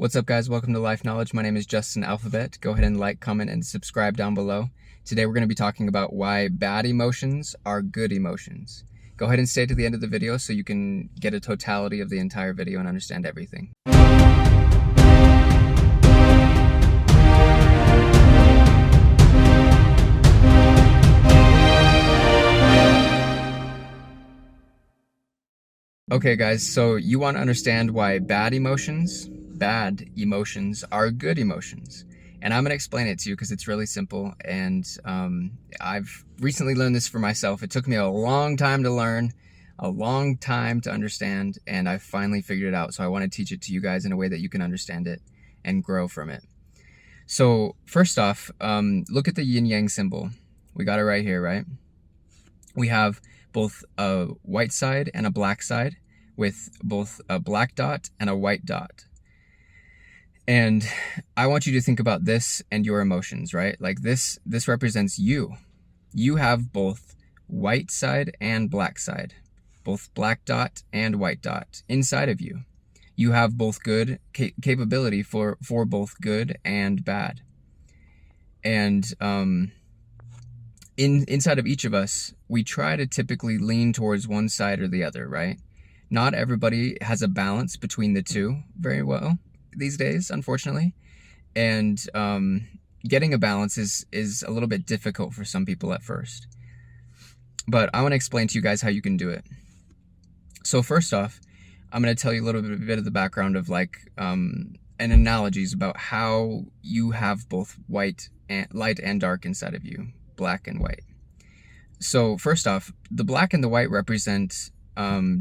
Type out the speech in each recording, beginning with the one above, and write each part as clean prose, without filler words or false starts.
What's up, guys? Welcome to Life Knowledge. My name is Justin Alphabet. Go ahead and like, comment, and subscribe down below. Today we're going to be talking about why bad emotions are good emotions. Go ahead and stay to the end of the video so you can get a totality of the entire video and understand everything. Okay, guys, so you want to understand why bad emotions are good emotions. And I'm going to explain it to you because it's really simple. And I've recently learned this for myself. It took me a long time to learn, a long time to understand, and I finally figured it out. So I want to teach it to you guys in a way that you can understand it and grow from it. So first off, look at the yin-yang symbol. We got it right here, right? We have both a white side and a black side with both a black dot and a white dot. And I want you to think about this and your emotions, right? Like this represents you. You have both white side and black side, both black dot and white dot inside of you. You have both good capability for both good and bad. And inside of each of us, we try to typically lean towards one side or the other, right? Not everybody has a balance between the two very well these days, unfortunately. And getting a balance is a little bit difficult for some people at first. But I want to explain to you guys how you can do it. So first off, I'm going to tell you a little bit of the background of and analogies about how you have both light and dark inside of you, black and white. So first off, the black and the white represent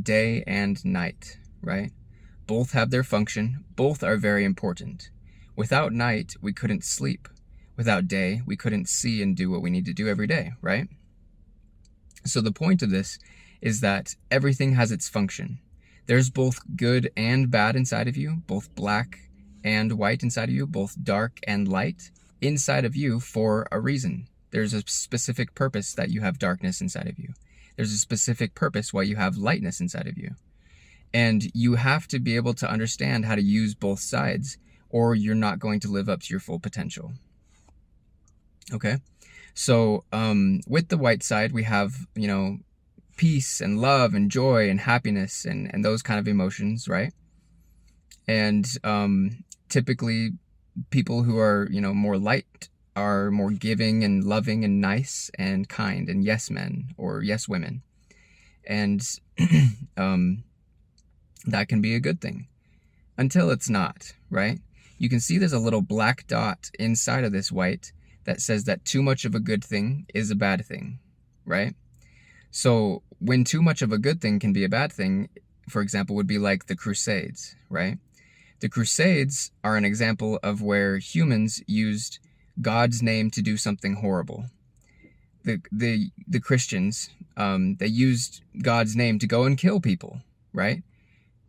day and night, right? Both have their function. Both are very important. Without night, we couldn't sleep. Without day, we couldn't see and do what we need to do every day, right? So the point of this is that everything has its function. There's both good and bad inside of you, both black and white inside of you, both dark and light inside of you for a reason. There's a specific purpose that you have darkness inside of you. There's a specific purpose why you have lightness inside of you. And you have to be able to understand how to use both sides, or you're not going to live up to your full potential. Okay? So with the white side, we have, peace and love and joy and happiness and those kind of emotions, right? And typically people who are, more light are more giving and loving and nice and kind and yes men or yes women. And that can be a good thing until it's not, right? You can see there's a little black dot inside of this white that says that too much of a good thing is a bad thing, right? So when too much of a good thing can be a bad thing, for example, would be like the Crusades, right? The Crusades are an example of where humans used God's name to do something horrible. The Christians, they used God's name to go and kill people, right?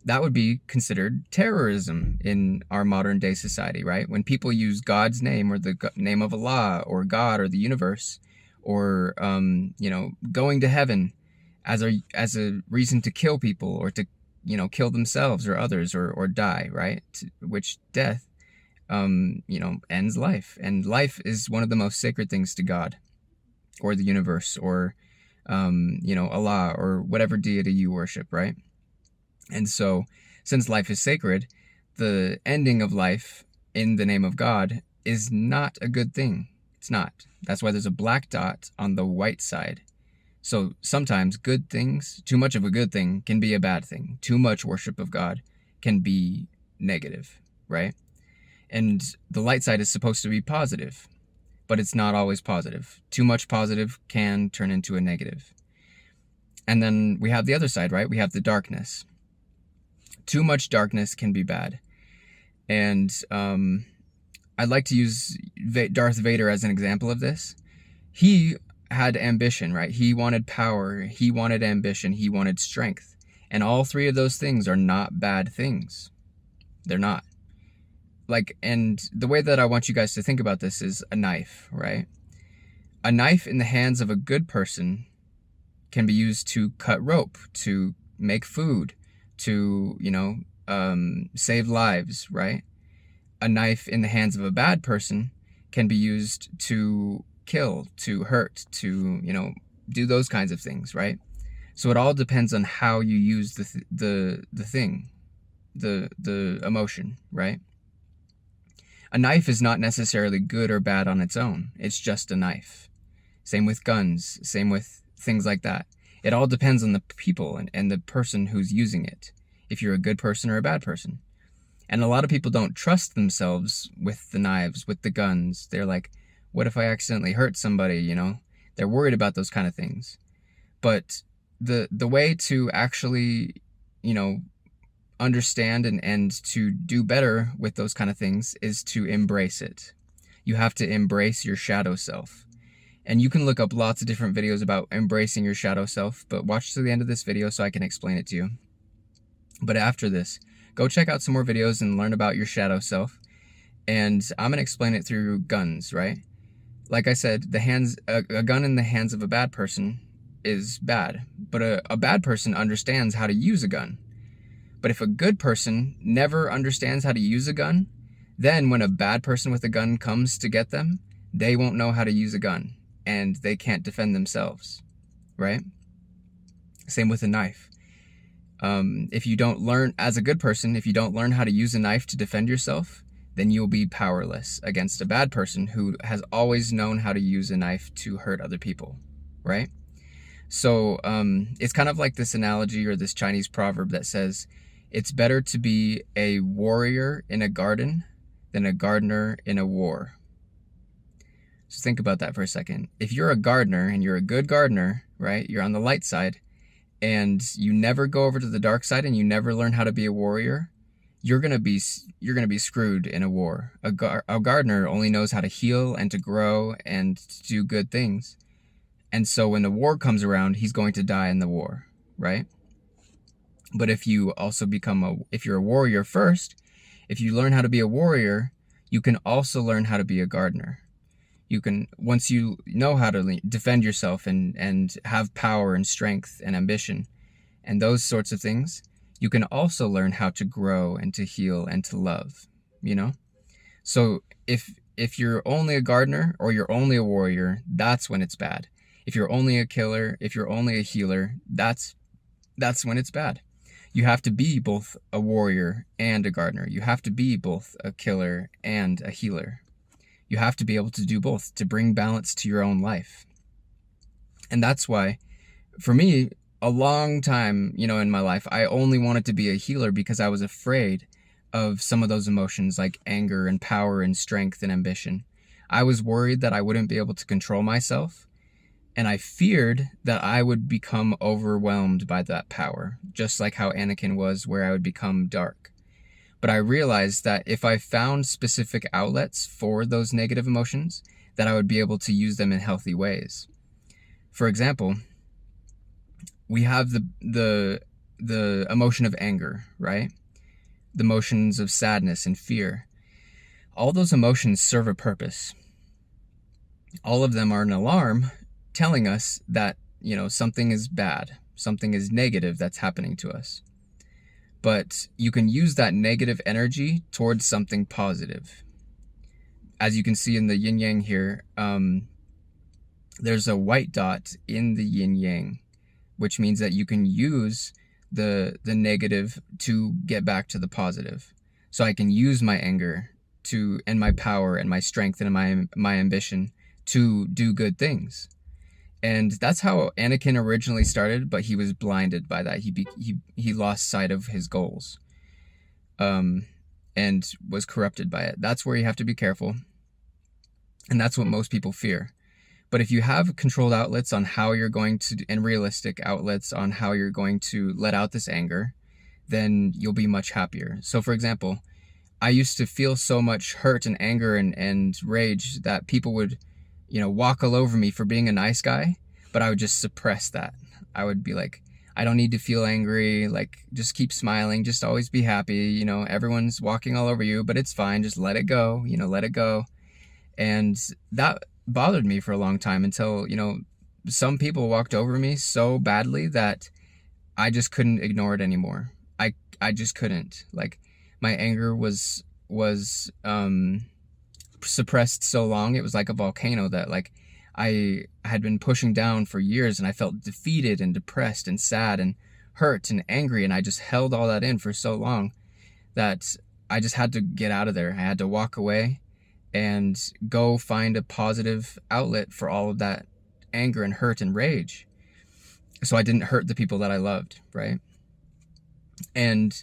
That would be considered terrorism in our modern day society, right? When people use God's name or the name of Allah or God or the universe or, going to heaven as a reason to kill people or to, kill themselves or others or die, right? Which death, ends life. And life is one of the most sacred things to God or the universe or, Allah or whatever deity you worship, right? And so, since life is sacred, the ending of life in the name of God is not a good thing. It's not. That's why there's a black dot on the white side. So sometimes good things, too much of a good thing can be a bad thing. Too much worship of God can be negative, right? And the light side is supposed to be positive, but it's not always positive. Too much positive can turn into a negative. And then we have the other side, right? We have the darkness. Too much darkness can be bad. And I'd like to use Darth Vader as an example of this. He had ambition, right? He wanted power, he wanted ambition, he wanted strength. And all three of those things are not bad things. They're not. And the way that I want you guys to think about this is a knife, right? A knife in the hands of a good person can be used to cut rope, to make food, to, save lives, right? a knife in the hands of a bad person can be used to kill, to hurt, to, do those kinds of things, right? So it all depends on how you use the thing, the emotion, right? A knife is not necessarily good or bad on its own. It's just a knife. Same with guns, same with things like that. It all depends on the people and the person who's using it, if you're a good person or a bad person. And a lot of people don't trust themselves with the knives, with the guns. They're like, what if I accidentally hurt somebody, They're worried about those kind of things. But the way to actually, understand and to do better with those kind of things is to embrace it. You have to embrace your shadow self. And you can look up lots of different videos about embracing your shadow self, but watch to the end of this video so I can explain it to you. But after this, go check out some more videos and learn about your shadow self. And I'm going to explain it through guns, right? Like I said, a gun in the hands of a bad person is bad, but a bad person understands how to use a gun. But if a good person never understands how to use a gun, then when a bad person with a gun comes to get them, they won't know how to use a gun, and they can't defend themselves, right? Same with a knife. If you don't learn, as a good person, if you don't learn how to use a knife to defend yourself, then you'll be powerless against a bad person who has always known how to use a knife to hurt other people, right? So it's kind of like this analogy or this Chinese proverb that says, it's better to be a warrior in a garden than a gardener in a war. So think about that for a second. If you're a gardener and you're a good gardener, right? You're on the light side and you never go over to the dark side and you never learn how to be a warrior, you're going to be screwed in a war. A gardener only knows how to heal and to grow and to do good things. And so when the war comes around, he's going to die in the war, right? But if you also if you're a warrior first, if you learn how to be a warrior, you can also learn how to be a gardener. You can, once you know how to defend yourself and have power and strength and ambition and those sorts of things, you can also learn how to grow and to heal and to love, So if you're only a gardener or you're only a warrior, that's when it's bad. If you're only a killer, if you're only a healer, that's when it's bad. You have to be both a warrior and a gardener. You have to be both a killer and a healer. You have to be able to do both to bring balance to your own life. And that's why, for me, a long time, in my life, I only wanted to be a healer because I was afraid of some of those emotions like anger and power and strength and ambition. I was worried that I wouldn't be able to control myself. And I feared that I would become overwhelmed by that power, just like how Anakin was, where I would become dark. But I realized that if I found specific outlets for those negative emotions, that I would be able to use them in healthy ways. For example, we have the emotion of anger, right? The emotions of sadness and fear. All those emotions serve a purpose. All of them are an alarm telling us that, something is bad, something is negative that's happening to us. But you can use that negative energy towards something positive. As you can see in the yin yang here, there's a white dot in the yin yang, which means that you can use the negative to get back to the positive. So I can use my anger and my power and my strength and my ambition to do good things. And that's how Anakin originally started, but he was blinded by that. He lost sight of his goals, and was corrupted by it. That's where you have to be careful, and that's what most people fear. But if you have controlled outlets on how you're going to, and realistic outlets on how you're going to let out this anger, then you'll be much happier. So, for example, I used to feel so much hurt and anger and rage that people would walk all over me for being a nice guy, but I would just suppress that. I would be like, I don't need to feel angry, just keep smiling, just always be happy, everyone's walking all over you, but it's fine, just let it go, let it go. And that bothered me for a long time until, some people walked over me so badly that I just couldn't ignore it anymore. I just couldn't. My anger was was suppressed so long. It was like a volcano that like I had been pushing down for years, and I felt defeated and depressed and sad and hurt and angry, and I just held all that in for so long that I just had to get out of there. I had to walk away and go find a positive outlet for all of that anger and hurt and rage, so I didn't hurt the people that I loved, right? And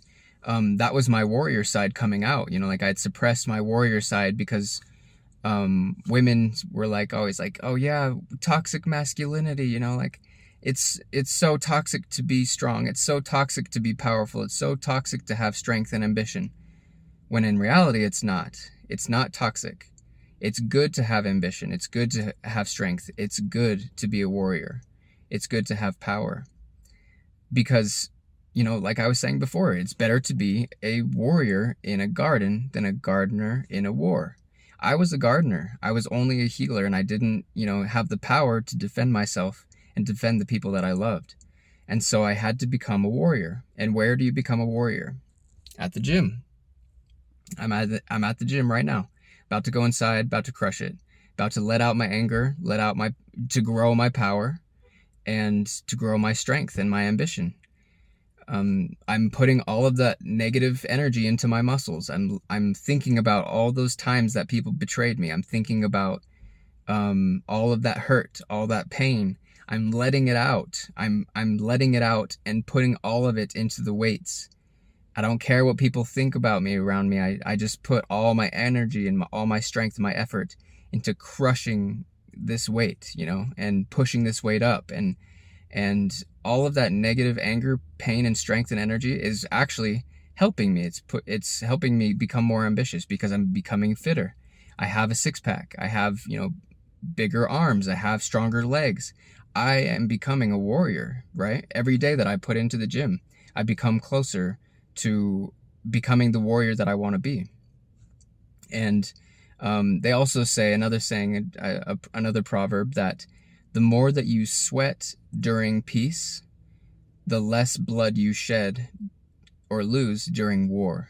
that was my warrior side coming out. Like I had suppressed my warrior side because women were like always like, oh yeah, toxic masculinity, like it's so toxic to be strong, it's so toxic to be powerful, it's so toxic to have strength and ambition. When in reality, it's not toxic. It's good to have ambition, it's good to have strength, it's good to be a warrior, it's good to have power. Because like I was saying before, it's better to be a warrior in a garden than a gardener in a war. I was a gardener. I was only a healer, and I didn't, have the power to defend myself and defend the people that I loved. And so I had to become a warrior. And where do you become a warrior? At the gym. I'm at the gym right now, about to go inside, about to crush it, about to let out my anger, to grow my power, and to grow my strength and my ambition. I'm putting all of that negative energy into my muscles. I'm thinking about all those times that people betrayed me. I'm thinking about all of that hurt, all that pain. I'm letting it out. I'm letting it out and putting all of it into the weights. I don't care what people think about me around me. I just put all my energy and all my strength and my effort into crushing this weight, and pushing this weight up. And all of that negative anger, pain, and strength and energy is actually helping me. It's helping me become more ambitious because I'm becoming fitter. I have a six-pack. I have, bigger arms. I have stronger legs. I am becoming a warrior, right? Every day that I put into the gym, I become closer to becoming the warrior that I want to be. And they also say, another proverb, that the more that you sweat during peace, the less blood you shed or lose during war.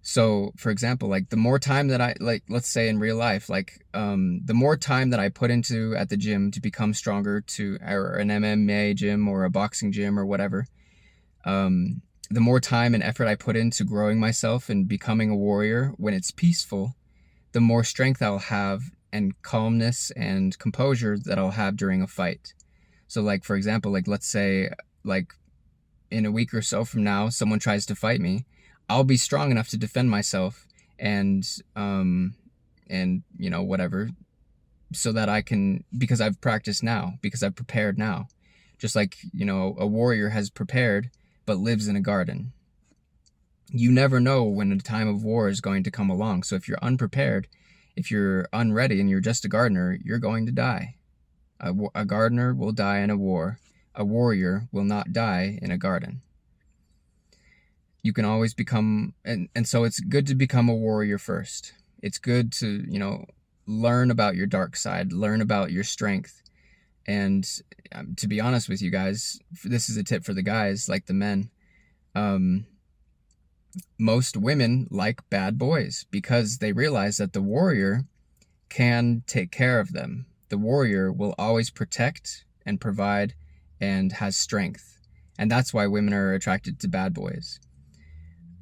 So, for example, like the more time that let's say in real life, the more time that I put into at the gym to become stronger, or an MMA gym or a boxing gym or whatever, the more time and effort I put into growing myself and becoming a warrior when it's peaceful, the more strength I'll have and calmness and composure that I'll have during a fight. So like, for example, let's say in a week or so from now, someone tries to fight me, I'll be strong enough to defend myself and whatever, so that I can, because I've practiced now, because I've prepared now. Just like, a warrior has prepared but lives in a garden. You never know when a time of war is going to come along. So if you're unprepared, if you're unready and you're just a gardener, you're going to die. A gardener will die in a war. A warrior will not die in a garden. You can always become, and so it's good to become a warrior first. It's good to, learn about your dark side, learn about your strength. And to be honest with you guys, this is a tip for the guys, like the men. Most women like bad boys because they realize that the warrior can take care of them. The warrior will always protect and provide and has strength. And that's why women are attracted to bad boys.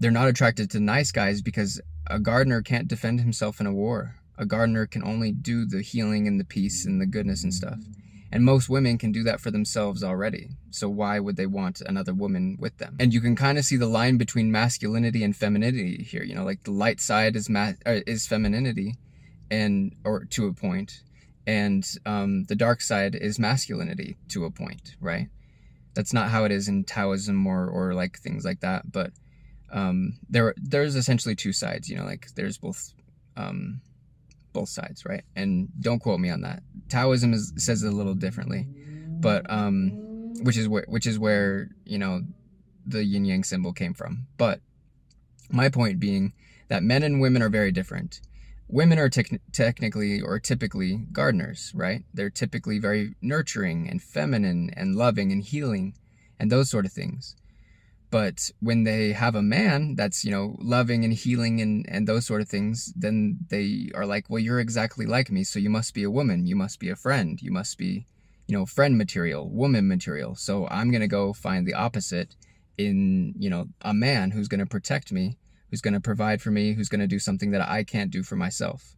They're not attracted to nice guys because a gardener can't defend himself in a war. A gardener can only do the healing and the peace and the goodness and stuff. And most women can do that for themselves already. So why would they want another woman with them? And you can kind of see the line between masculinity and femininity here. Like the light side is femininity, or to a point, and the dark side is masculinity to a point, right? That's not how it is in Taoism or like things like that. But there's essentially two sides. There's both sides, right? And don't quote me on that. Taoism says it a little differently, but which is where the yin yang symbol came from. But my point being that men and women are very different. Women are technically or typically gardeners, right? They're typically very nurturing and feminine and loving and healing and those sort of things. But when they have a man that's, loving and healing and those sort of things, then they are like, well, you're exactly like me, so you must be a woman, you must be a friend, you must be, friend material, woman material. So I'm going to go find the opposite in, a man who's going to protect me, who's going to provide for me, who's going to do something that I can't do for myself.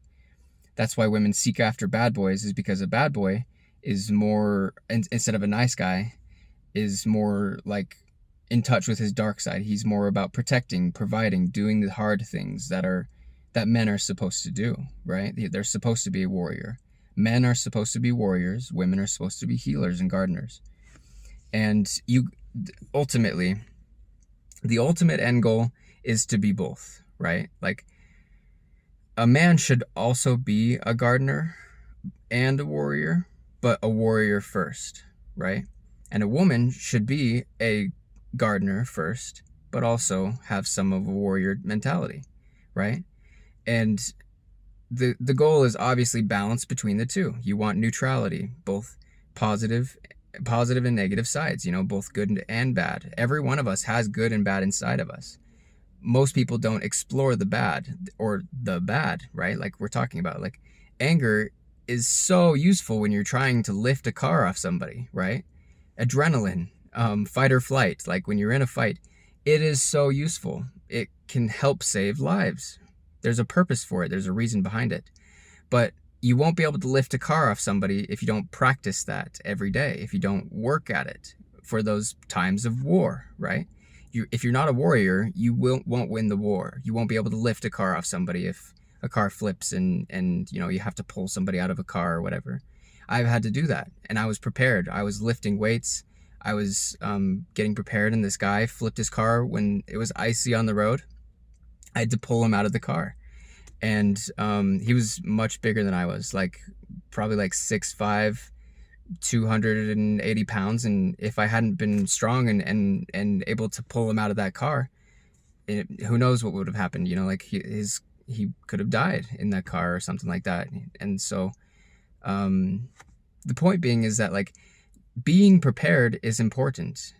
That's why women seek after bad boys, is because a bad boy is more, instead of a nice guy, is more like in touch with his dark side. He's more about protecting, providing, doing the hard things that men are supposed to do, right? They're supposed to be a warrior. Men are supposed to be warriors. Women are supposed to be healers and gardeners. And ultimately, the ultimate end goal is to be both, right? Like, a man should also be a gardener and a warrior, but a warrior first, right? And a woman should be a gardener first, but also have some of a warrior mentality, right? And the goal is obviously balance between the two. You want neutrality, both positive and negative sides, both good and bad. Every one of us has good and bad inside of us. Most people don't explore the bad, or the bad, right? Like we're talking about, like anger is so useful when you're trying to lift a car off somebody, right? Adrenaline, fight or flight, like when you're in a fight, it is so useful. It can help save lives. There's a purpose for it. There's a reason behind it. But you won't be able to lift a car off somebody if you don't practice that every day, if you don't work at it for those times of war, right? If you're not a warrior, you won't win the war. You won't be able to lift a car off somebody if a car flips and you have to pull somebody out of a car or whatever. I've had to do that, and I was prepared. I was lifting weights. I was getting prepared, and this guy flipped his car when it was icy on the road. I had to pull him out of the car, and he was much bigger than I was, probably 6'5", 280 pounds, and if I hadn't been strong and able to pull him out of that car, who knows what would have happened. He could have died in that car or something like that. And so the point being is that being prepared is important.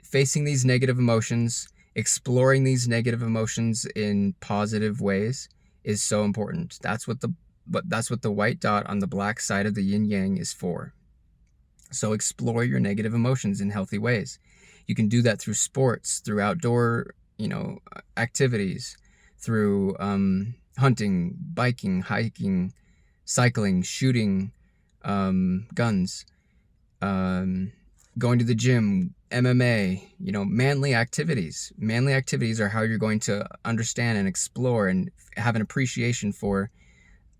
Facing these negative emotions, exploring these negative emotions in positive ways is so important. That's what the white dot on the black side of the yin yang is for. So explore your negative emotions in healthy ways. You can do that through sports, through outdoor, activities, through hunting, biking, hiking, cycling, shooting guns, going to the gym, MMA, manly activities. Manly activities are how you're going to understand and explore and have an appreciation for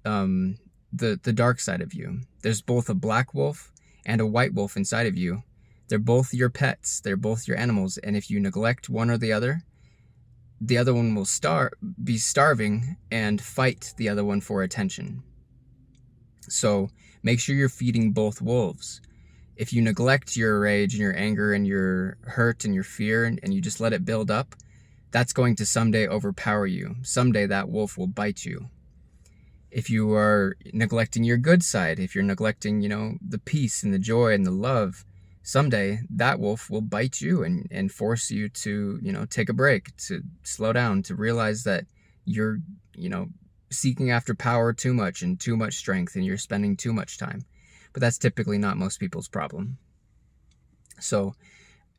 the dark side of you. There's both a black wolf and a white wolf inside of you. They're both your pets. They're both your animals. And if you neglect one or the other one will be starving and fight the other one for attention. So make sure you're feeding both wolves. If you neglect your rage and your anger and your hurt and your fear and you just let it build up, that's going to someday overpower you. Someday that wolf will bite you. If you are neglecting your good side, if you're neglecting, the peace and the joy and the love, someday that wolf will bite you and force you to, take a break, to slow down, to realize that you're, seeking after power too much and too much strength and you're spending too much time. But that's typically not most people's problem. So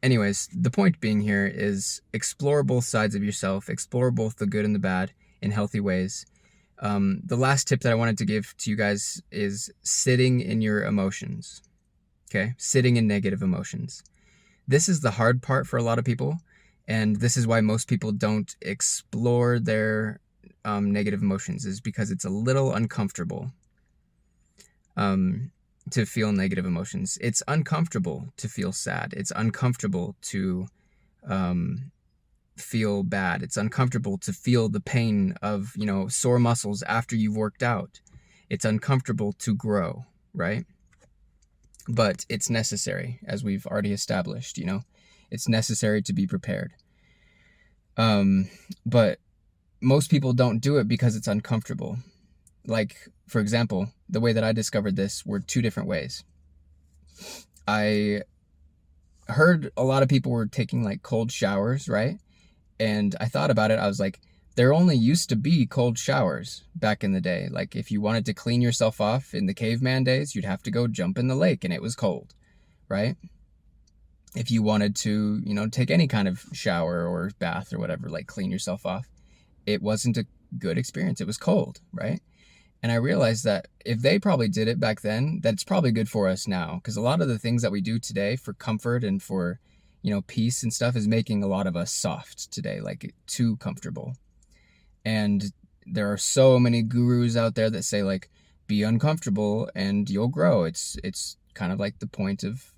anyways, the point being here is explore both sides of yourself, explore both the good and the bad in healthy ways. The last tip that I wanted to give to you guys is sitting in your emotions. Okay, sitting in negative emotions. This is the hard part for a lot of people, and this is why most people don't explore their negative emotions, is because it's a little uncomfortable to feel negative emotions. It's uncomfortable to feel sad. It's uncomfortable to feel bad. It's uncomfortable to feel the pain of, sore muscles after you've worked out. It's uncomfortable to grow, right? But it's necessary, as we've already established, it's necessary to be prepared. But most people don't do it because it's uncomfortable. For example, the way that I discovered this were two different ways. I heard a lot of people were taking like cold showers, right? And I thought about it. I was like, there only used to be cold showers back in the day. Like if you wanted to clean yourself off in the caveman days, you'd have to go jump in the lake and it was cold, right? If you wanted to, take any kind of shower or bath or whatever, like clean yourself off, it wasn't a good experience. It was cold, right? And I realized that if they probably did it back then, that's probably good for us now. Because a lot of the things that we do today for comfort and for, peace and stuff is making a lot of us soft today, like too comfortable. And there are so many gurus out there that say like, be uncomfortable and you'll grow. It's kind of like the point of,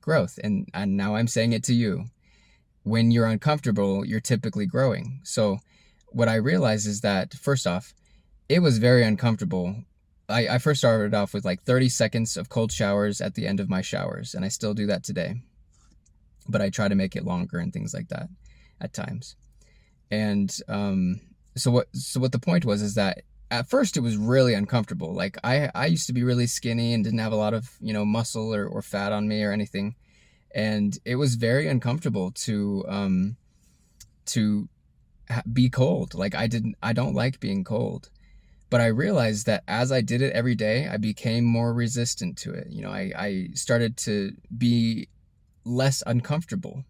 growth. And now I'm saying it to you. When you're uncomfortable, you're typically growing. So what I realized is that, first off, it was very uncomfortable. I first started off with like 30 seconds of cold showers at the end of my showers, and I still do that today. But I try to make it longer and things like that at times. And so what the point was is that at first it was really uncomfortable. Like I used to be really skinny and didn't have a lot of, muscle or fat on me or anything. And it was very uncomfortable to be cold. Like I don't like being cold. But I realized that as I did it every day, I became more resistant to it. I started to be less uncomfortable.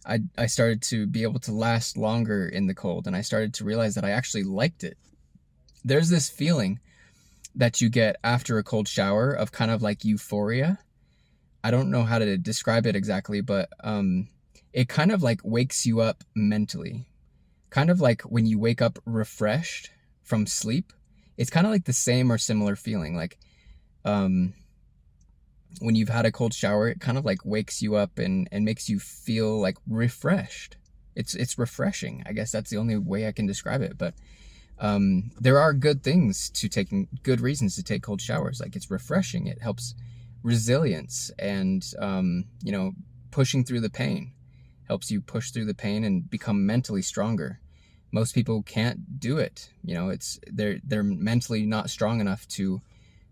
I started to be able to last longer in the cold, and I started to realize that I actually liked it. There's this feeling that you get after a cold shower of kind of like euphoria. I don't know how to describe it exactly, but it kind of like wakes you up mentally. Kind of like when you wake up refreshed from sleep. It's kind of like the same or similar feeling. Like when you've had a cold shower, it kind of like wakes you up and makes you feel like refreshed. It's refreshing. I guess that's the only way I can describe it. But there are good reasons to take cold showers. Like it's refreshing. It helps resilience and, pushing through the pain. Helps you push through the pain and become mentally stronger. Most people can't do it. They're mentally not strong enough to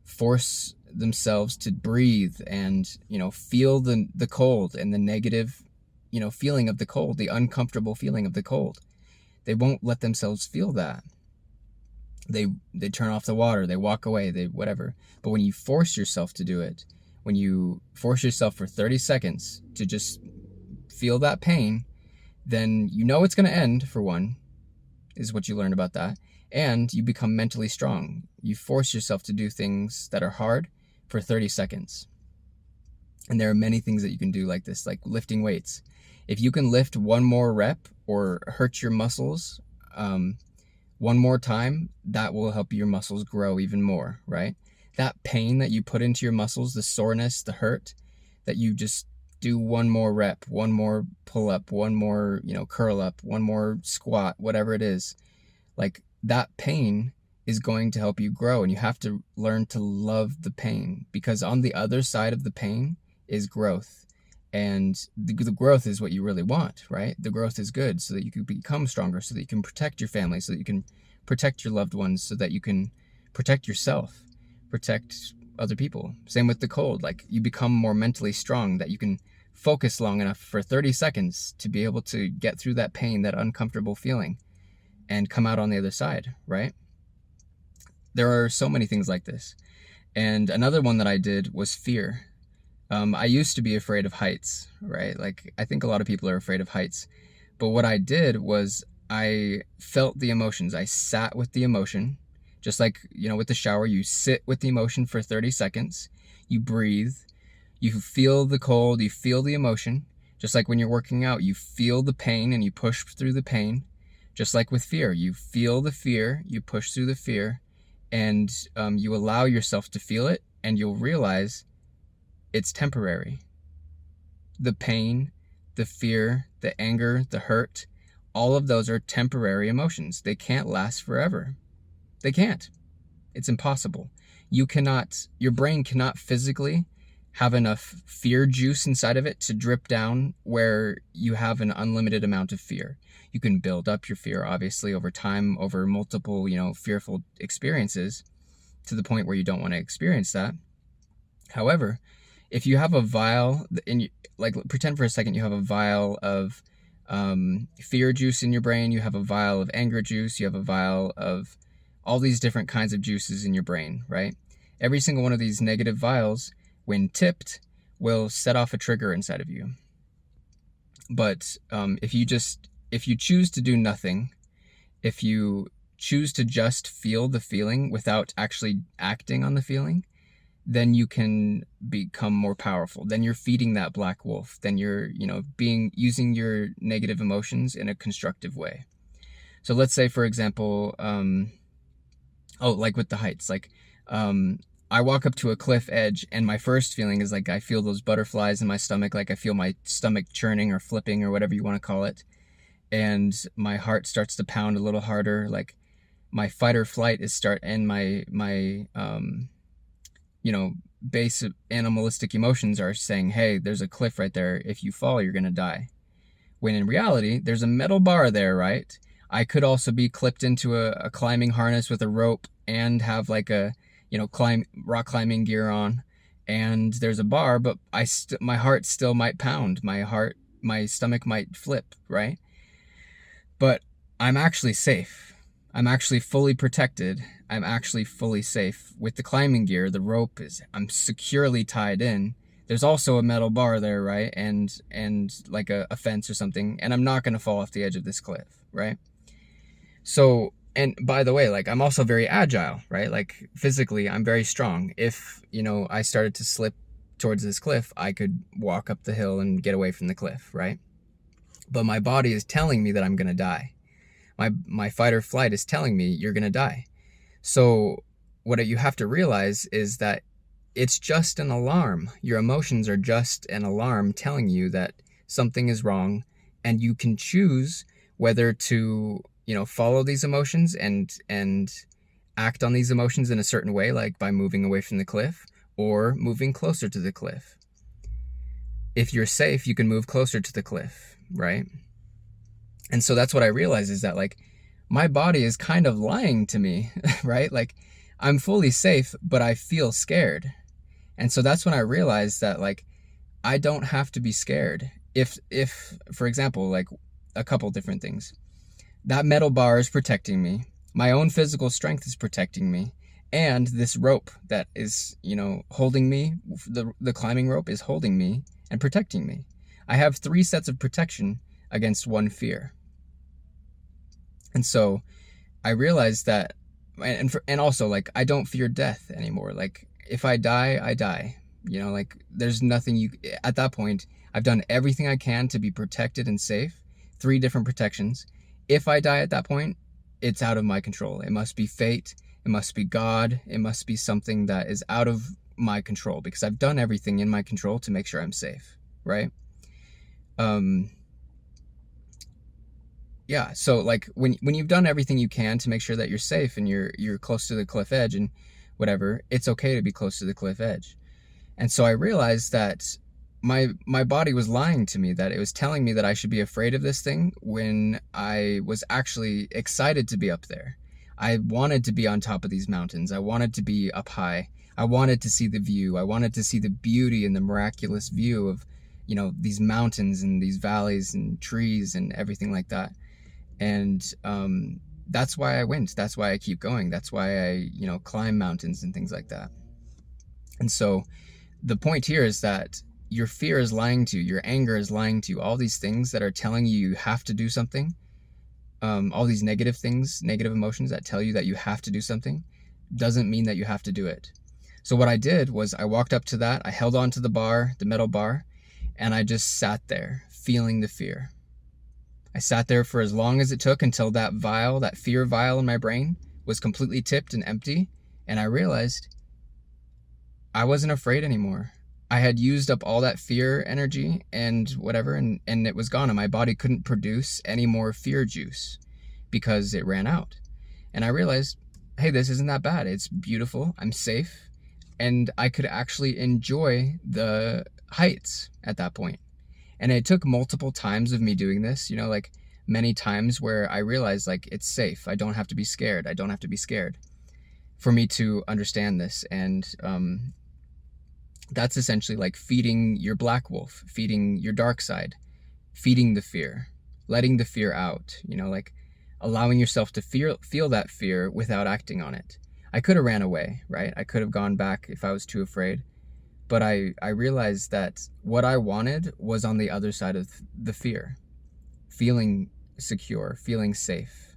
force themselves to breathe and, feel the cold and the negative, feeling of the cold, the uncomfortable feeling of the cold. They won't let themselves feel that. They turn off the water, they walk away, they whatever. But when you force yourself to do it, when you force yourself for 30 seconds to just feel that pain, then it's going to end, for one, is what you learn about that. And you become mentally strong. You force yourself to do things that are hard for 30 seconds. And there are many things that you can do like this, like lifting weights. If you can lift one more rep or hurt your muscles one more time, that will help your muscles grow even more, right? That pain that you put into your muscles, the soreness, the hurt, that you just do one more rep, one more pull up, one more, curl up, one more squat, whatever it is. Like that pain is going to help you grow, and you have to learn to love the pain, because on the other side of the pain is growth. And the growth is what you really want, right? The growth is good so that you can become stronger, so that you can protect your family, so that you can protect your loved ones, so that you can protect yourself, protect other people. Same with the cold. Like you become more mentally strong, that you can focus long enough for 30 seconds to be able to get through that pain, that uncomfortable feeling, and come out on the other side, right? There are so many things like this. And another one that I did was fear. I used to be afraid of heights, right? Like I think a lot of people are afraid of heights. But what I did was I felt the emotions. I sat with the emotion, just like, with the shower, you sit with the emotion for 30 seconds, you breathe, you feel the cold, you feel the emotion. Just like when you're working out, you feel the pain and you push through the pain. Just like with fear, you feel the fear, you push through the fear, and you allow yourself to feel it, and you'll realize it's temporary. The pain, the fear, the anger, the hurt, all of those are temporary emotions. They can't last forever. They can't. It's impossible. Your brain cannot physically have enough fear juice inside of it to drip down where you have an unlimited amount of fear. You can build up your fear, obviously, over time, over multiple, fearful experiences, to the point where you don't want to experience that. However, if you have a vial, like pretend for a second you have a vial of fear juice in your brain, you have a vial of anger juice, you have a vial of all these different kinds of juices in your brain, right? Every single one of these negative vials, when tipped, will set off a trigger inside of you. But if you choose to do nothing, if you choose to just feel the feeling without actually acting on the feeling, then you can become more powerful. Then you're feeding that black wolf. Then you're, using your negative emotions in a constructive way. So let's say, for example, like with the heights, I walk up to a cliff edge and my first feeling is like I feel those butterflies in my stomach, like I feel my stomach churning or flipping or whatever you want to call it. And my heart starts to pound a little harder, like my fight or flight and my base animalistic emotions are saying, hey, there's a cliff right there. If you fall, you're going to die. When in reality, there's a metal bar there, right? I could also be clipped into a climbing harness with a rope and have like a, rock climbing gear on, and there's a bar, but my heart still might pound. My stomach might flip, right? But I'm actually safe. I'm actually fully protected. I'm actually fully safe. With the climbing gear, the rope I'm securely tied in. There's also a metal bar there, right? And like a fence or something, and I'm not going to fall off the edge of this cliff, right? So, and by the way, like I'm also very agile, right? Like physically, I'm very strong. If, I started to slip towards this cliff, I could walk up the hill and get away from the cliff, right? But my body is telling me that I'm going to die. My fight or flight is telling me you're going to die. So what you have to realize is that it's just an alarm. Your emotions are just an alarm telling you that something is wrong, and you can choose whether to, follow these emotions and act on these emotions in a certain way, like by moving away from the cliff or moving closer to the cliff. If you're safe, you can move closer to the cliff, right? And so that's what I realize is that like my body is kind of lying to me, right? Like I'm fully safe, but I feel scared. And so that's when I realized that like I don't have to be scared. If for example, like a couple different things. That metal bar is protecting me. My own physical strength is protecting me. And this rope that is, holding me, the climbing rope is holding me and protecting me. I have 3 sets of protection against one fear. And so I realized that, and also like I don't fear death anymore. Like if I die, I die. Like there's nothing at that point, I've done everything I can to be protected and safe. 3 different protections. If I die at that point, it's out of my control. It must be fate. It must be God. It must be something that is out of my control, because I've done everything in my control to make sure I'm safe, right? Yeah, so like when you've done everything you can to make sure that you're safe and you're close to the cliff edge and whatever, it's okay to be close to the cliff edge. And so I realized that my body was lying to me, that it was telling me that I should be afraid of this thing when I was actually excited to be up there. I wanted to be on top of these mountains. I wanted to be up high. I wanted to see the view. I wanted to see the beauty and the miraculous view of, these mountains and these valleys and trees and everything like that. And that's why I went. That's why I keep going. That's why I, climb mountains and things like that. And so the point here is that your fear is lying to you, your anger is lying to you, all these things that are telling you have to do something, all these negative things, negative emotions that tell you that you have to do something, doesn't mean that you have to do it. So what I did was I walked up to that, I held on to the bar, the metal bar, and I just sat there feeling the fear. I sat there for as long as it took until that vial, that fear vial in my brain was completely tipped and empty, and I realized I wasn't afraid anymore. I had used up all that fear energy and whatever, and it was gone, and my body couldn't produce any more fear juice because it ran out. And I realized, hey, this isn't that bad. It's beautiful. I'm safe. And I could actually enjoy the heights at that point. And it took multiple times of me doing this, like many times where I realized like it's safe. I don't have to be scared. I don't have to be scared for me to understand this. And That's essentially like feeding your black wolf, feeding your dark side, feeding the fear, letting the fear out, like allowing yourself to feel that fear without acting on it. I could have ran away, right? I could have gone back if I was too afraid. But I realized that what I wanted was on the other side of the fear. Feeling secure, feeling safe,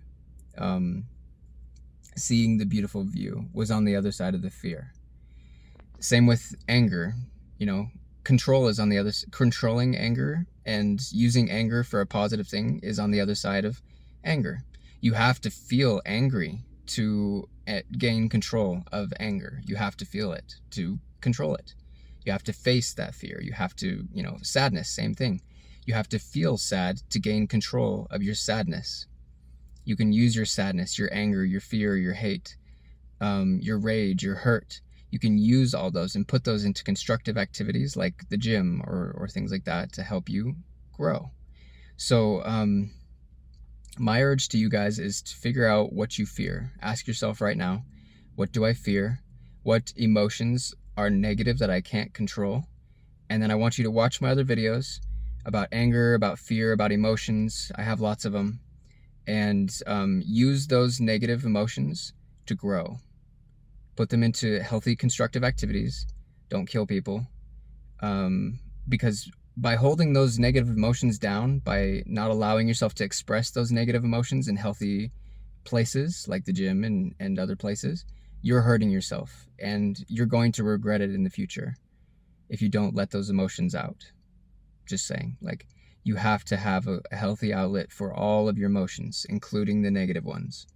seeing the beautiful view was on the other side of the fear. Same with anger, control is on the other, controlling anger and using anger for a positive thing is on the other side of anger. You have to feel angry to gain control of anger. You have to feel it to control it. You have to face that fear. You have to, sadness, same thing. You have to feel sad to gain control of your sadness. You can use your sadness, your anger, your fear, your hate, your rage, your hurt. You can use all those and put those into constructive activities like the gym or things like that to help you grow. So my urge to you guys is to figure out what you fear. Ask yourself right now, what do I fear? What emotions are negative that I can't control? And then I want you to watch my other videos about anger, about fear, about emotions. I have lots of them. And use those negative emotions to grow. Put them into healthy, constructive activities. Don't kill people. Because by holding those negative emotions down, by not allowing yourself to express those negative emotions in healthy places like the gym and other places, you're hurting yourself. And you're going to regret it in the future if you don't let those emotions out. Just saying, like, you have to have a healthy outlet for all of your emotions, including the negative ones.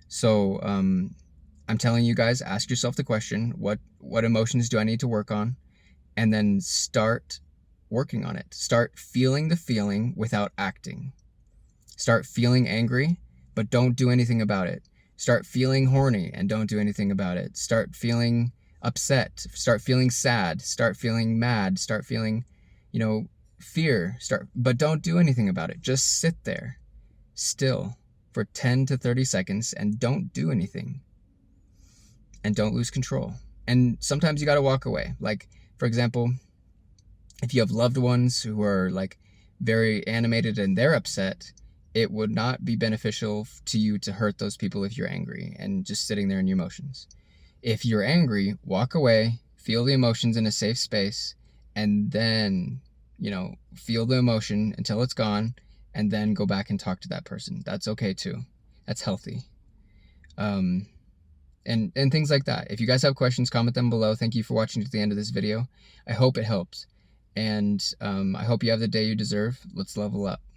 So I'm telling you guys, ask yourself the question, what emotions do I need to work on? And then start working on it. Start feeling the feeling without acting. Start feeling angry, but don't do anything about it. Start feeling horny and don't do anything about it. Start feeling upset. Start feeling sad. Start feeling mad. Start feeling, fear. But don't do anything about it. Just sit there still for 10 to 30 seconds and don't do anything. And don't lose control. And sometimes you got to walk away. Like, for example, if you have loved ones who are like very animated and they're upset, it would not be beneficial to you to hurt those people if you're angry and just sitting there in your emotions. If you're angry, walk away, feel the emotions in a safe space, and then, feel the emotion until it's gone, and then go back and talk to that person. That's okay too. That's healthy. And things like that. If you guys have questions, comment them below. Thank you for watching to the end of this video. I hope it helps. And I hope you have the day you deserve. Let's level up.